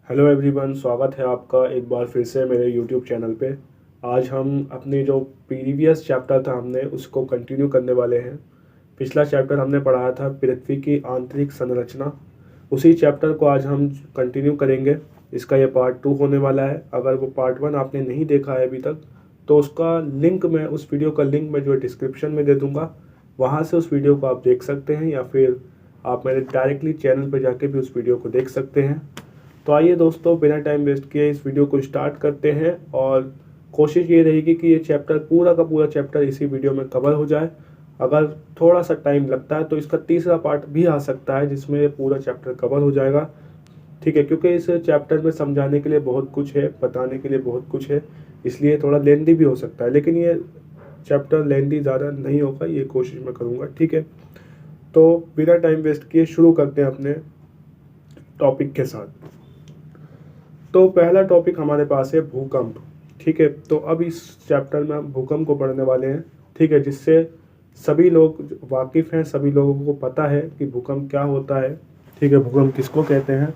Hello everyone, स्वागत है आपका एक बार फिर से मेरे यूट्यूब चैनल पे। आज हम अपने जो प्रीवियस चैप्टर था हमने उसको कंटिन्यू करने वाले हैं। पिछला चैप्टर हमने पढ़ाया था पृथ्वी की आंतरिक संरचना। उसी चैप्टर को आज हम कंटिन्यू करेंगे। इसका ये पार्ट 2 होने वाला है। अगर वो पार्ट 1 आपने नहीं देखा है अभी तक तो उसका लिंक मैं उस वीडियो का लिंक मैं जो डिस्क्रिप्शन में दे दूँगा, वहाँ से उस वीडियो को आप देख सकते हैं, या फिर आप मेरे डायरेक्टली चैनल पर जाके भी उस वीडियो को देख सकते हैं। तो आइए दोस्तों, बिना टाइम वेस्ट किए इस वीडियो को स्टार्ट करते हैं। और कोशिश ये रहेगी कि ये चैप्टर पूरा का पूरा चैप्टर इसी वीडियो में कवर हो जाए। अगर थोड़ा सा टाइम लगता है तो इसका तीसरा पार्ट भी आ सकता है जिसमें ये पूरा चैप्टर कवर हो जाएगा। ठीक है, क्योंकि इस चैप्टर में समझाने के लिए बहुत कुछ है, बताने के लिए बहुत कुछ है, इसलिए थोड़ा लेंदी भी हो सकता है, लेकिन ये चैप्टर लेंदी ज़्यादा नहीं होगा, ये कोशिश मैं करूँगा। ठीक है, तो बिना टाइम वेस्ट किए शुरू करते हैं अपने टॉपिक के साथ। तो पहला टॉपिक हमारे पास है भूकंप। ठीक है, तो अब इस चैप्टर में हम भूकंप को पढ़ने वाले हैं। ठीक है, जिससे सभी लोग वाकिफ़ हैं, सभी लोगों को पता है कि भूकंप क्या होता है। ठीक है, भूकंप किसको कहते हैं।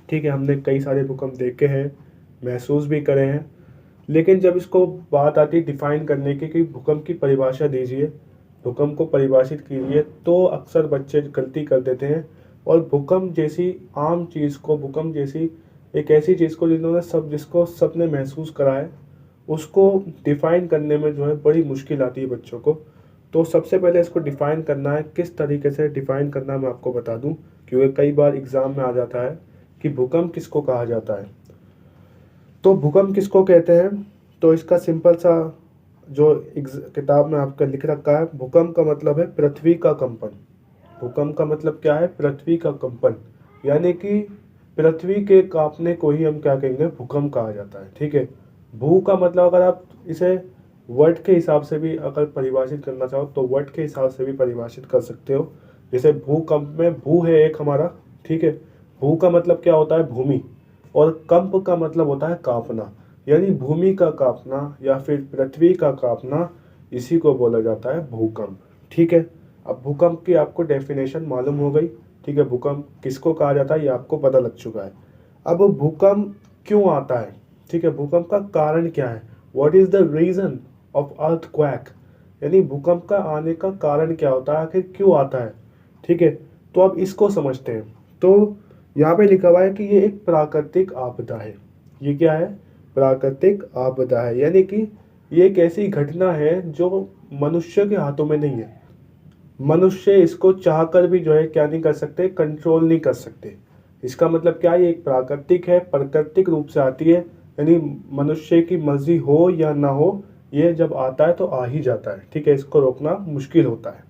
ठीक है, हमने कई सारे भूकंप देखे हैं, महसूस भी करे हैं, लेकिन जब इसको बात आती है डिफ़ाइन करने की कि भूकंप की परिभाषा दीजिए, भूकंप को परिभाषित कीजिए, तो अक्सर बच्चे गलती कर देते हैं और भूकंप जैसी आम चीज़ को, भूकंप जैसी एक ऐसी चीज़ को जिसको सबने महसूस करा है, उसको डिफ़ाइन करने में जो है बड़ी मुश्किल आती है बच्चों को। तो सबसे पहले इसको डिफ़ाइन करना है, किस तरीके से डिफ़ाइन करना मैं आपको बता दूं, क्योंकि कई बार एग्ज़ाम में आ जाता है कि भूकंप किसको कहा जाता है। तो भूकंप किसको कहते हैं, तो इसका सिंपल सा जो किताब में आपका लिख रखा है, भूकंप का मतलब है पृथ्वी का कंपन। भूकंप का मतलब क्या है, पृथ्वी का कंपन, यानी कि पृथ्वी के कांपने को ही हम क्या कहेंगे, भूकंप कहा जाता है। ठीक है, भू का मतलब अगर आप इसे वर्ड के हिसाब से भी अगर परिभाषित करना चाहो तो वर्ड के हिसाब से भी परिभाषित कर सकते हो। जैसे भूकंप में भू है एक हमारा। ठीक है, भू का मतलब क्या होता है, भूमि, और कंप का मतलब होता है कांपना, यानी भूमि का कांपना या फिर पृथ्वी का कांपना, इसी को बोला जाता है भूकंप। ठीक है, अब भूकंप की आपको डेफिनेशन मालूम हो गई। ठीक है, भूकंप किसको कहा जाता है ये आपको पता लग चुका है। अब भूकंप क्यों आता है, ठीक है, भूकंप का कारण क्या है, what is the reason of earthquake, यानी भूकंप का आने का कारण क्या होता है, आखिर क्यों आता है। ठीक है, तो अब इसको समझते हैं। तो यहाँ पे लिखा हुआ है कि ये एक प्राकृतिक आपदा है। ये क्या है, प्राकृतिक आपदा है, यानी कि ये एक ऐसी घटना है जो मनुष्य के हाथों में नहीं है। मनुष्य इसको चाहकर भी जो है क्या नहीं कर सकते, कंट्रोल नहीं कर सकते। इसका मतलब क्या है, ये एक प्राकृतिक है, प्राकृतिक रूप से आती है, यानी मनुष्य की मर्जी हो या ना हो, ये जब आता है तो आ ही जाता है। ठीक है, इसको रोकना मुश्किल होता है।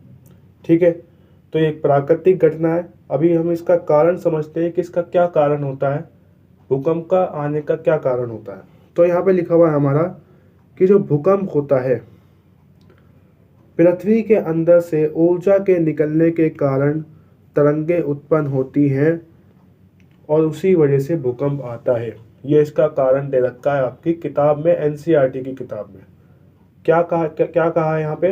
ठीक है, तो ये एक प्राकृतिक घटना है। अभी हम इसका कारण समझते हैं कि इसका क्या कारण होता है, भूकंप का आने का क्या कारण होता है। तो यहाँ पे लिखा हुआ है हमारा कि जो भूकंप होता है, पृथ्वी के अंदर से ऊर्जा के निकलने के कारण तरंगे उत्पन्न होती हैं और उसी वजह से भूकंप आता है। ये इसका कारण दे रखा है आपकी किताब में, एनसीईआरटी की किताब में। क्या कहा है यहाँ पे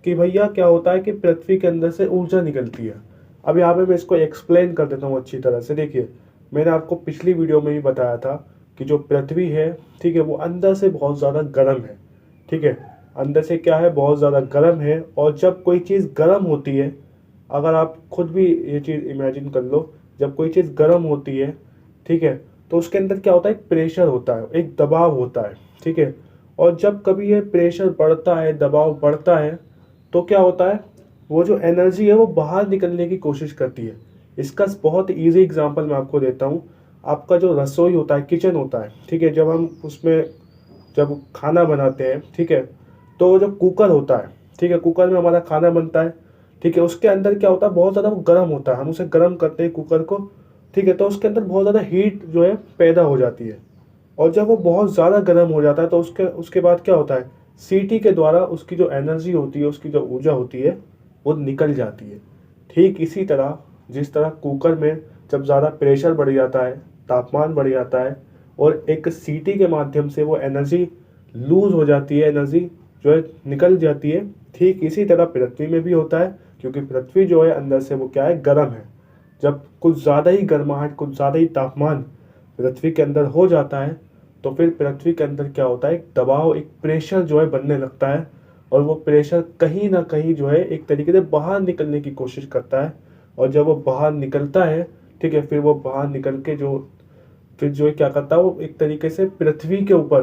कि भैया क्या होता है कि पृथ्वी के अंदर से ऊर्जा निकलती है। अब यहाँ पे मैं इसको एक्सप्लेन कर देता हूँ अच्छी तरह से। देखिए, मैंने आपको पिछली वीडियो में भी बताया था कि जो पृथ्वी है, ठीक है, वो अंदर से बहुत ज़्यादा गर्म है। ठीक है, अंदर से क्या है, बहुत ज़्यादा गर्म है। और जब कोई चीज़ गर्म होती है, अगर आप खुद भी ये चीज़ इमेजिन कर लो, जब कोई चीज़ गर्म होती है, ठीक है, तो उसके अंदर क्या होता है, एक प्रेशर होता है, एक दबाव होता है। ठीक है, और जब कभी ये प्रेशर बढ़ता है, दबाव बढ़ता है, तो क्या होता है, वो जो एनर्जी है वो बाहर निकलने की कोशिश करती है। इसका बहुत इजी एग्जांपल मैं आपको देता हूँ। आपका जो रसोई होता है, किचन होता है, ठीक है, जब हम उसमें जब खाना बनाते हैं, ठीक है, तो जो कुकर होता है, ठीक है, कुकर में हमारा खाना बनता है। ठीक है, उसके अंदर क्या होता है, बहुत ज़्यादा गर्म होता है, हम उसे गर्म करते हैं कुकर को। ठीक है, तो उसके अंदर बहुत ज़्यादा हीट जो है पैदा हो जाती है। और जब वो बहुत ज़्यादा गर्म हो जाता है तो उसके उसके बाद क्या होता है, सीटी के द्वारा उसकी जो एनर्जी होती है, उसकी जो ऊर्जा होती है, वो निकल जाती है। ठीक इसी तरह जिस तरह कुकर में जब ज़्यादा प्रेशर बढ़ जाता है, तापमान बढ़ जाता है, और एक सीटी के माध्यम से वो एनर्जी लूज हो जाती है, एनर्जी जो है निकल जाती है। ठीक इसी तरह पृथ्वी में भी होता है, क्योंकि पृथ्वी जो है अंदर से वो क्या है, गर्म है। जब कुछ ज़्यादा ही गर्माहट, कुछ ज़्यादा ही तापमान पृथ्वी के अंदर हो जाता है तो फिर पृथ्वी के अंदर क्या होता है, एक दबाव, एक प्रेशर जो है बनने लगता है, और वो प्रेशर कहीं ना कहीं जो है एक तरीके से बाहर निकलने की कोशिश करता है। और जब वो बाहर निकलता है, ठीक है, फिर वो बाहर निकल के जो फिर जो है क्या करता है, वो एक तरीके से पृथ्वी के ऊपर,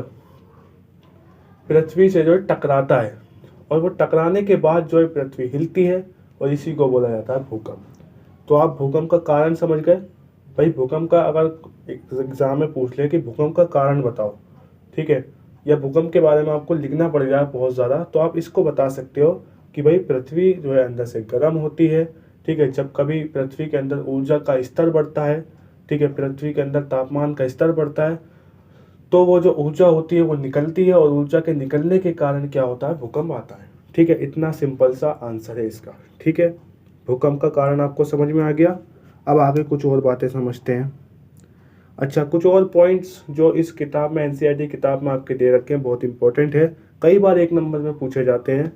पृथ्वी से जो है टकराता है, और वो टकराने के बाद जो है पृथ्वी हिलती है, और इसी को बोला जाता है भूकंप। तो आप भूकंप का कारण समझ गए भाई। भूकंप का अगर एग्जाम में पूछ ले कि भूकंप का कारण बताओ, ठीक है, या भूकंप के बारे में आपको लिखना पड़ जाए बहुत ज़्यादा, तो आप इसको बता सकते हो कि भाई पृथ्वी जो है अंदर से गर्म होती है, ठीक है, जब कभी पृथ्वी के अंदर ऊर्जा का स्तर बढ़ता है, ठीक है, पृथ्वी के अंदर तापमान का स्तर बढ़ता है, तो वो जो ऊर्जा होती है वो निकलती है, और ऊर्जा के निकलने के कारण क्या होता है, भूकंप आता है। ठीक है, इतना सिंपल सा आंसर है इसका। ठीक है, भूकंप का कारण आपको समझ में आ गया। अब आगे कुछ और बातें समझते हैं। अच्छा, कुछ और पॉइंट्स जो इस किताब में, एनसीईआरटी किताब में आपके दे रखे हैं, बहुत इंपॉर्टेंट है, कई बार 1 नंबर में पूछे जाते हैं।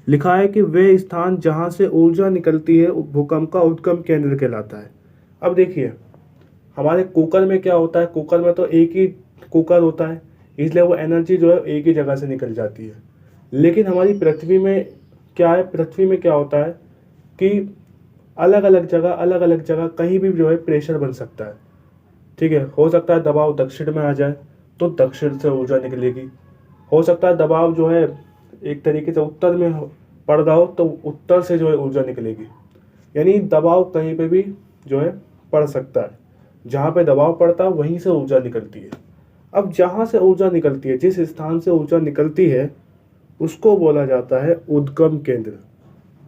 लिखा है कि वे स्थान जहाँ से ऊर्जा निकलती है भूकंप का उद्गम केंद्र कहलाता है। अब देखिए, हमारे कुकर में क्या होता है, कुकर में तो एक ही कुकर होता है, इसलिए वो एनर्जी जो है एक ही जगह से निकल जाती है। लेकिन हमारी पृथ्वी में क्या है, पृथ्वी में क्या होता है कि अलग अलग जगह कहीं भी जो है प्रेशर बन सकता है। ठीक है, हो सकता है दबाव दक्षिण में आ जाए तो दक्षिण से ऊर्जा निकलेगी, हो सकता है दबाव जो है एक तरीके से उत्तर में पड़ रहा हो तो उत्तर से जो है ऊर्जा निकलेगी। यानी दबाव कहीं पे भी जो है पड़ सकता है, जहाँ पे दबाव पड़ता है वहीं से ऊर्जा निकलती है। अब जहाँ से ऊर्जा निकलती है, जिस स्थान से ऊर्जा निकलती है, उसको बोला जाता है उद्गम केंद्र।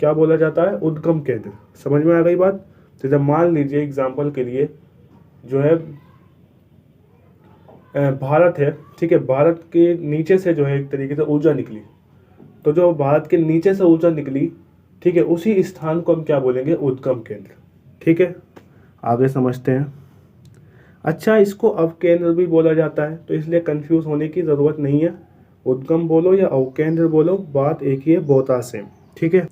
क्या बोला जाता है, उद्गम केंद्र। समझ में आ गई बात। जैसे मान लीजिए एग्जाम्पल के लिए जो है भारत है, ठीक है, भारत के नीचे से जो है एक तरीके से ऊर्जा निकली, तो जो भारत के नीचे से ऊर्जा निकली, ठीक है, उसी स्थान को हम क्या बोलेंगे, उद्गम केंद्र। ठीक है, आगे समझते हैं। अच्छा, इसको अवकेंद्र भी बोला जाता है, तो इसलिए कंफ्यूज होने की ज़रूरत नहीं है, उद्गम बोलो या अवकेंद्र बोलो, बात एक ही है, बहुत आसान। ठीक है,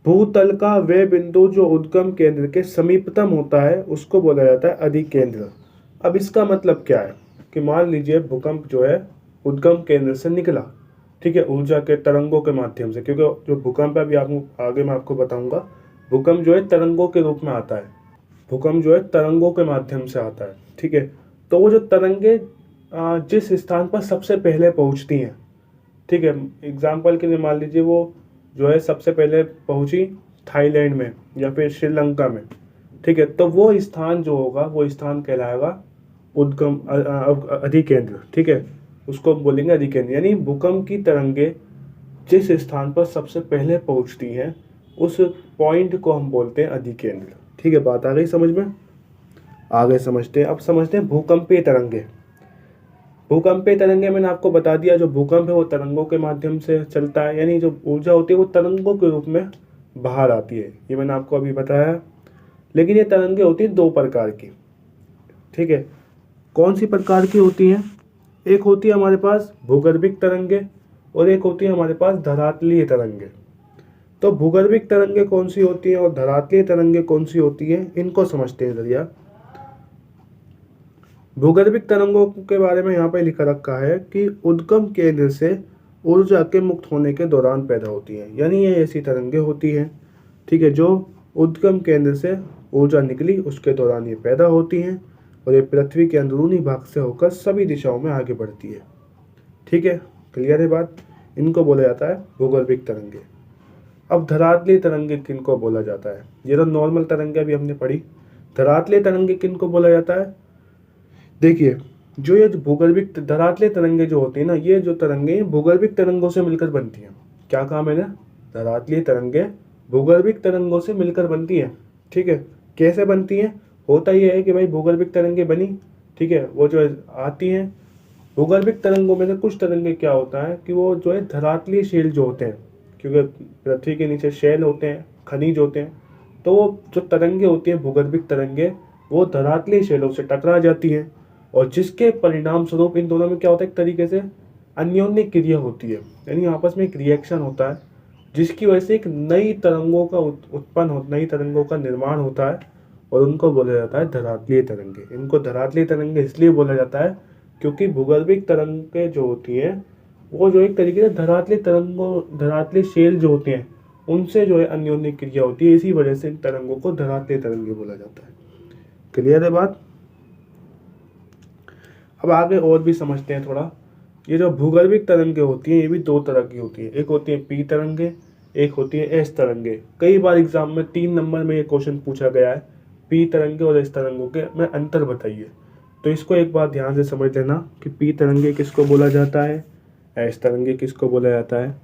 भूतल का वह बिंदु जो उद्गम केंद्र के समीपतम होता है उसको बोला जाता है अधिकेंद्र। अब इसका मतलब क्या है कि मान लीजिए भूकंप जो है उद्गम केंद्र से निकला, ठीक है, ऊर्जा के तरंगों के माध्यम से, क्योंकि जो भूकंप है अभी आपको आगे मैं आपको बताऊंगा, भूकंप जो है तरंगों के रूप में आता है, भूकंप जो है तरंगों के माध्यम से आता है। ठीक है, तो वो जो तरंगे जिस स्थान पर सबसे पहले पहुंचती हैं, ठीक है, एग्जाम्पल के लिए मान लीजिए वो जो है सबसे पहले पहुंची थाईलैंड में या फिर श्रीलंका में, ठीक है, तो वो स्थान जो होगा वो स्थान कहलाएगा उद्गम अधिकेंद्र। ठीक है, उसको बोलेंगे अधिकेंद्र। यानी भूकंप की तरंगे जिस स्थान पर सबसे पहले पहुंचती हैं उस पॉइंट को हम बोलते हैं अधिकेंद्र। ठीक है, बात आ गई समझ में। आगे समझते हैं। अब समझते हैं भूकंपीय तरंगे। भूकंपीय तरंगे मैंने आपको बता दिया, जो भूकंप है वो तरंगों के माध्यम से चलता है, यानी जो ऊर्जा होती है वो तरंगों के रूप में बाहर आती है, ये मैंने आपको अभी बताया। लेकिन ये तरंगे होती हैं 2 प्रकार की। ठीक है, कौन सी प्रकार की होती हैं, एक होती है हमारे पास भूगर्भिक तरंगे और एक होती है हमारे पास धरातलीय तरंगे। तो भूगर्भिक तरंगे कौन सी होती हैं और धरातलीय तरंगे कौन सी होती हैं, इनको समझते हैं जरिया। भूगर्भिक तरंगों के बारे में यहाँ पे लिखा रखा है कि उद्गम केंद्र से ऊर्जा के मुक्त होने के दौरान पैदा होती हैं। यानी ये ऐसी तरंगे होती हैं, ठीक है, जो उद्गम केंद्र से ऊर्जा निकली उसके दौरान ये पैदा होती हैं, और ये पृथ्वी के अंदरूनी भाग से होकर सभी दिशाओं में आगे बढ़ती है। ठीक है, क्लियर है बात। इनको बोला जाता है भूगर्भिक तरंगे। अब धरातलीय तरंगे किनको बोला जाता है, ये तो नॉर्मल तरंगे अभी हमने पढ़ी। धरातलीय तरंगे किनको बोला जाता है, देखिए, जो ये भूगर्भिक धरातलीय तरंगे जो होती है ना, ये जो तरंगे भूगर्भिक तरंगों से मिलकर बनती हैं। क्या कहा मैंने, धरातलीय तरंगे भूगर्भिक तरंगों से मिलकर बनती हैं। ठीक है, कैसे बनती हैं, होता ये है कि भाई भूगर्भिक तरंगे बनी, ठीक है, वो जो आती हैं भूगर्भिक तरंगों में से कुछ तरंगे क्या होता है कि वो जो है धरातलीय शेल जो होते हैं, क्योंकि पृथ्वी के नीचे शेल होते हैं, खनिज होते हैं, तो वो जो तरंगे होती हैं भूगर्भिक तरंगे वो धरातलीय शेलों से टकरा जाती हैं, और जिसके परिणाम स्वरूप इन दोनों में क्या होता है, एक तरीके से अन्योन्य क्रिया होती है, यानी आपस में एक रिएक्शन होता है, जिसकी वजह से एक नई तरंगों का उत्पन्न हो, नई तरंगों का निर्माण होता है, और उनको बोला जाता है धरातलीय तरंगे। इनको धरातलीय तरंगे इसलिए बोला जाता है क्योंकि भूगर्भिक तरंगे जो होती हैं वो जो एक तरीके से धरातलीय शेल जो होते हैं उनसे जो है अन्योन्य क्रिया होती है, इसी वजह से इन तरंगों को धरातलीय तरंगे बोला जाता है। क्लियर है बात? अब आगे और भी समझते हैं थोड़ा। ये जो भूगर्भिक तरंगे होती हैं ये भी दो तरह की होती है, एक होती है पी तरंगे, एक होती है एस तरंगे। कई बार एग्जाम में 3 नंबर में ये क्वेश्चन पूछा गया है, पी तरंगे और एस तरंगों के में अंतर बताइए। तो इसको एक बार ध्यान से समझ लेना कि पी तरंगे किसको बोला जाता है, एस तरंगे किसको बोला जाता है।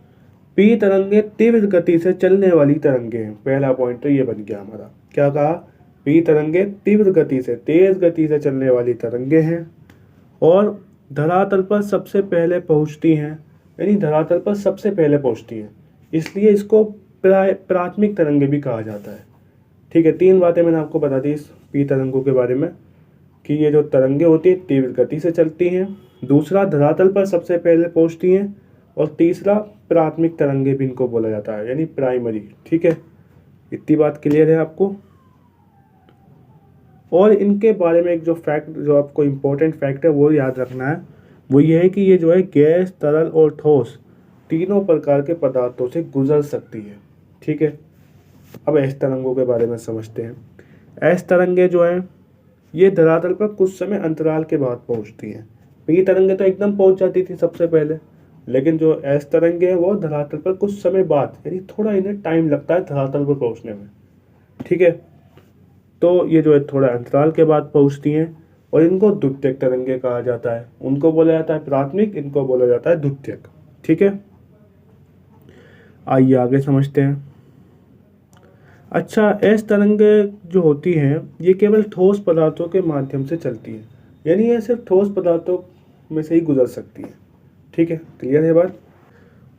पी तरंगे तीव्र गति से चलने वाली तरंगे हैं। पहला पॉइंट तो ये बन गया हमारा। क्या कहा? पी तरंगे तीव्र गति से, तेज गति से चलने वाली तरंगे हैं और धरातल पर सबसे पहले पहुंचती हैं, यानी धरातल पर सबसे पहले पहुंचती हैं, इसलिए इसको प्राथमिक तरंगे भी कहा जाता है। ठीक है, 3 बातें मैंने आपको बता दी इस पी तरंगों के बारे में कि ये जो तरंगे होती हैं तीव्र गति से चलती हैं, दूसरा धरातल पर सबसे पहले पहुंचती हैं, और तीसरा प्राथमिक तरंगे भी इनको बोला जाता है, यानी प्राइमरी। ठीक है, इतनी बात क्लियर है आपको? और इनके बारे में एक जो फैक्ट, जो आपको इम्पोर्टेंट फैक्ट है वो याद रखना है, वो ये है कि ये जो है गैस, तरल और ठोस तीनों प्रकार के पदार्थों से गुजर सकती है। ठीक है, अब एस तरंगों के बारे में समझते हैं। एस तरंगे जो हैं ये धरातल पर कुछ समय अंतराल के बाद पहुंचती हैं। पी तरंगे तो एकदम पहुंच जाती थी सबसे पहले, लेकिन जो एस तरंगे हैं वो धरातल पर कुछ समय बाद, यानी थोड़ा इन्हें टाइम लगता है धरातल पर पहुंचने में। ठीक है, तो ये जो है थोड़ा अंतराल के बाद पहुंचती हैं और इनको द्वितीयक तरंगे कहा जाता है। उनको बोला जाता है प्राथमिक, इनको बोला जाता है द्वितीयक। ठीक है, आइए आगे समझते हैं। अच्छा, एस तरंगे जो होती हैं ये केवल ठोस पदार्थों के माध्यम से चलती है, यानी ये सिर्फ ठोस पदार्थों में से ही गुजर सकती है। ठीक है, क्लियर है बात?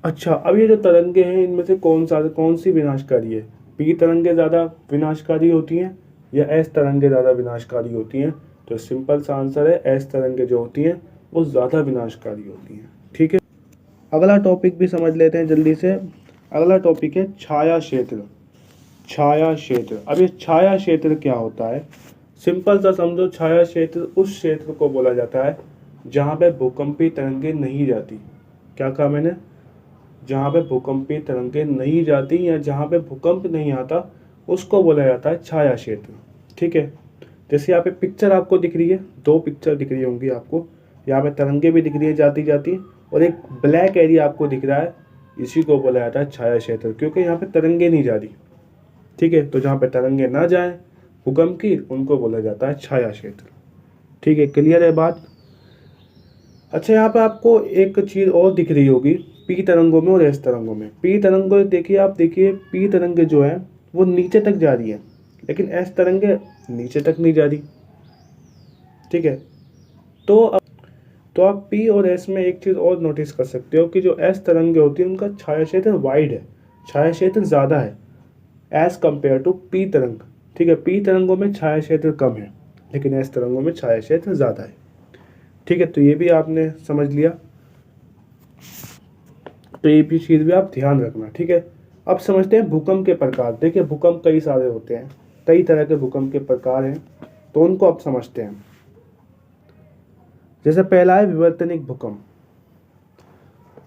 अच्छा, अब ये जो तरंगे हैं इनमें से कौन सी विनाशकारी है? पी तरंगे ज़्यादा विनाशकारी होती हैं या एस तरंगे ज़्यादा विनाशकारी होती हैं? तो सिंपल सा आंसर है एस तरंगे जो होती हैं वो ज़्यादा विनाशकारी होती हैं। ठीक है, अगला टॉपिक भी समझ लेते हैं जल्दी से। अगला टॉपिक है छाया क्षेत्र। छाया क्षेत्र। अब ये छाया क्षेत्र क्या होता है? सिंपल सा समझो, छाया क्षेत्र उस क्षेत्र को बोला जाता है जहाँ पे भूकंपीय तरंगे नहीं जाती। क्या कहा मैंने? जहाँ पे भूकंपीय तरंगे नहीं जाती या जहाँ पे भूकंप नहीं आता उसको बोला जाता है छाया क्षेत्र। ठीक है, जैसे यहाँ पे पिक्चर आपको दिख रही है, 2 पिक्चर दिख रही होंगी आपको। यहाँ पे तरंगे भी दिख रही है जाती जाती, और एक ब्लैक एरिया आपको दिख रहा है, इसी को बोला जाता है छाया क्षेत्र, क्योंकि यहाँ पे तरंगे नहीं जा रही। ठीक है, तो जहाँ पे तरंगे ना जाए भूकंप की उनको बोला जाता है छाया क्षेत्र। ठीक है, क्लियर है बात? अच्छा, यहाँ पे आपको एक चीज़ और दिख रही होगी पी तरंगों में और एस तरंगों में। पी तरंगों देखिए, आप देखिए पी तरंगे जो है वो नीचे तक जा रही है, लेकिन एस तरंगे नीचे तक नहीं जा रही। ठीक है, तो आप पी और एस में एक चीज़ और नोटिस कर सकते हो कि जो एस तरंगे होती है उनका छाया क्षेत्र वाइड है, छाया क्षेत्र ज़्यादा है एज कम्पेयर टू पी तरंग। ठीक है, पी तरंगों में छाया क्षेत्र कम है, लेकिन एस तरंगों में छाया क्षेत्र ज़्यादा है। ठीक है, तो ये भी आपने समझ लिया, तो ये भी चीज़ भी आप ध्यान रखना। ठीक है, अब समझते हैं भूकंप के प्रकार। देखिए, भूकंप कई सारे होते हैं, कई तरह के भूकंप के प्रकार हैं, तो उनको अब समझते हैं। जैसे पहला है विवर्तनिक भूकंप।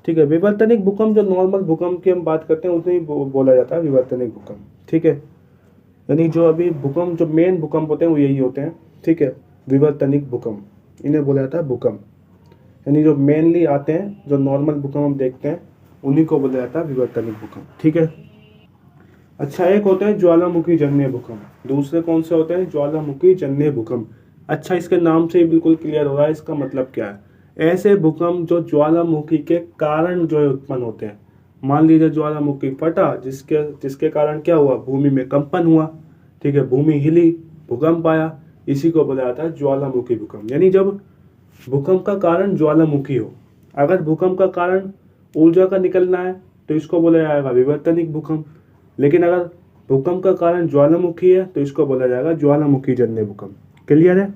ठीक है, विवर्तनिक भूकंप जो नॉर्मल भूकंप की हम बात करते हैं उसे ही बोला जाता है विवर्तनिक भूकंप। ठीक है, यानी जो अभी भूकंप, जो मेन भूकंप होते हैं वो यही होते हैं। ठीक है, विवर्तनिक भूकंप, इन्हें बोला जाता है भूकंप, यानी जो मेनली आते हैं, जो नॉर्मल भूकंप हम देखते हैं उन्हीं को बोला जाता है विवर्तनिक भूकंप। ठीक है, अच्छा, एक होते हैं ज्वालामुखी जन्य भूकंप, दूसरे कौन से होते हैं? ज्वालामुखी जन्य भूकंप। अच्छा, इसके नाम से ही बिल्कुल क्लियर हो रहा है इसका मतलब क्या है। ऐसे भूकंप जो ज्वालामुखी के कारण जो है उत्पन्न होते हैं। मान लीजिए ज्वालामुखी फटा, जिसके कारण क्या हुआ? भूमि में कंपन हुआ। ठीक है, भूमि हिली, भूकंप आया, इसी को बोला जाता है ज्वालामुखी भूकंप। यानी जब भूकंप का कारण ज्वालामुखी हो, अगर भूकंप का कारण ऊर्जा का निकलना है तो इसको बोला जाएगा विवर्तनिक भूकंप, लेकिन अगर भूकंप का कारण ज्वालामुखी है तो इसको बोला जाएगा ज्वालामुखी जन्य भूकंप। क्लियर है?